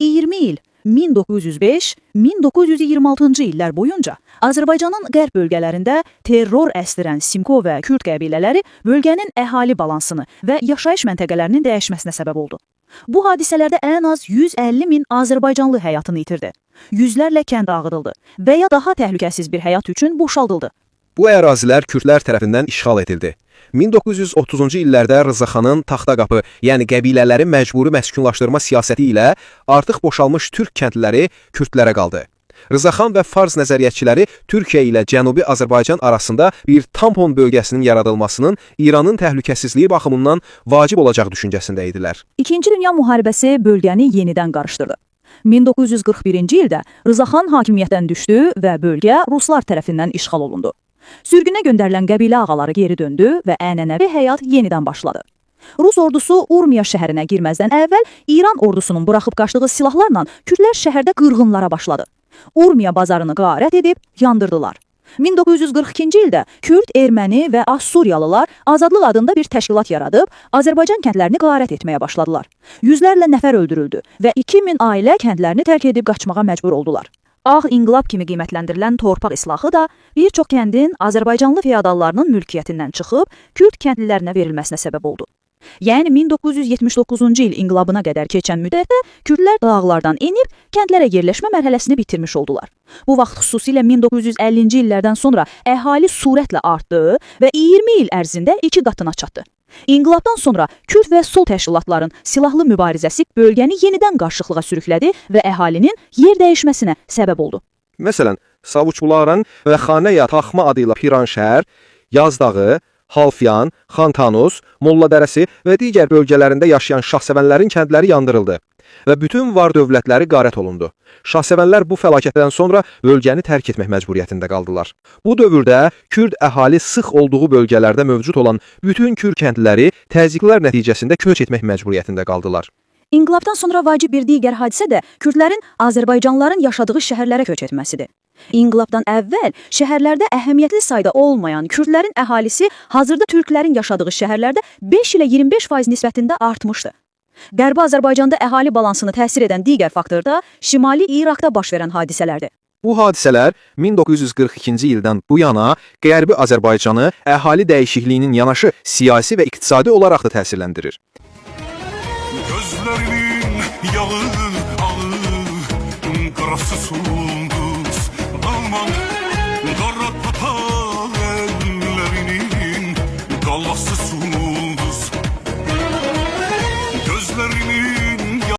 20 il 1905-1926-cı illər boyunca Azərbaycanın qərb bölgələrində terror əsdirən Simko və Kürd qəbilələri bölgənin əhali balansını və yaşayış məntəqələrinin dəyişməsinə səbəb oldu. Bu hadisələrdə ən az 150 min Azərbaycanlı həyatını itirdi. Yüzlərlə kənd dağıdıldı və ya daha təhlükəsiz bir həyat üçün boşaldıldı. Bu ərazilər Kürdlər tərəfindən işğal edildi. 1930-cu illərdə Rızaxanın Taxtaqapı, yəni qəbilələrin məcburi məskunlaşdırma siyasəti ilə artıq boşalmış türk kəndliləri Kürdlərə qaldı. Rızaxan və Fars nəzəriyyətçiləri Türkiyə ilə Cənubi Azərbaycan arasında bir tampon bölgəsinin yaradılmasının İranın təhlükəsizliyi baxımından vacib olacaq düşüncəsində idilər. İkinci Dünya müharibəsi bölgəni yenidən qarışdırdı. 1941-ci ildə Rızaxan hakimiyyətdən düşdü və bölgə Ruslar tərəfindən işğal olundu. Sürgünə göndərilən qəbilə ağaları geri döndü və ənənəvi həyat yenidən başladı. Rus ordusu Urmiya şəhərinə girməzdən əvvəl İran ordusunun buraxıb qaçdığı silahlarla Kürdlər şəhərdə qırğınlara başladı. Urmiya bazarını qarət edib yandırdılar. 1942-ci ildə Kürd, Erməni və Assuriyalılar Azadlıq adında bir təşkilat yaradıb Azərbaycan kəndlərini qarət etməyə başladılar. Yüzlərlə nəfər öldürüldü və 2000 ailə kəndlərini tərk edib qaçmağa məcbur oldular. Ağ inqilab kimi qiymətləndirilən torpaq islahı da bir çox kəndin Azərbaycanlı feodallarının mülkiyyətindən çıxıb Kürd kəndlilərinə verilməsinə səbəb oldu. Yəni 1979-cu il inqilabına qədər keçən müddətdə Kürdlər dağlardan enib kəndlərə yerləşmə mərhələsini bitirmiş oldular. Bu vaxt xüsusilə 1950-ci illərdən sonra əhali sürətlə artdı və 20 il ərzində 2 qatına çatdı. İnqilabdan sonra Kürd və sol təşkilatların silahlı mübarizəsi bölgəni yenidən qarışıqlığa sürüklədi və əhalinin yer dəyişməsinə səbəb oldu. Məsələn, Savuçbulaqran və Xanəya Taxma adıyla Piranşəhər, Yazdağı, Halfyan, Xantanus, Molladərəsi və digər bölgələrində yaşayan şahsevənlərin kəndləri yandırıldı və bütün var dövlətləri qarət olundu. Şahsevənlər bu fəlakətdən sonra bölgəni tərk etmək məcburiyyətində qaldılar. Bu dövrdə Kürd əhali sıx olduğu bölgələrdə mövcud olan bütün Kürd kəndliləri təzyiqlər nəticəsində köç etmək məcburiyyətində qaldılar. İnqilabdan sonra vacib bir digər hadisə də Kürdlərin Azərbaycanlıların yaşadığı şəhərlərə köç etməsidir. İnqilabdan əvvəl şəhərlərdə əhəmiyyətli sayda olmayan Kürdlərin əhalisi hazırda türklərin yaşadığı şəhərlərdə 5 ilə 25% nisbətində artmışdı. Qərbi Azərbaycanda əhali balansını təsir edən digər faktor da Şimali İraqda baş verən hadisələrdir. Bu hadisələr 1942-ci ildən bu yana Qərbi Azərbaycanı əhali dəyişikliyinin yanaşı siyasi və iqtisadi olaraq da təsirləndirir. Gözlərinin yağı, ağı, qarası sunduz, aman, qara pata əllərinin qalası sunduz.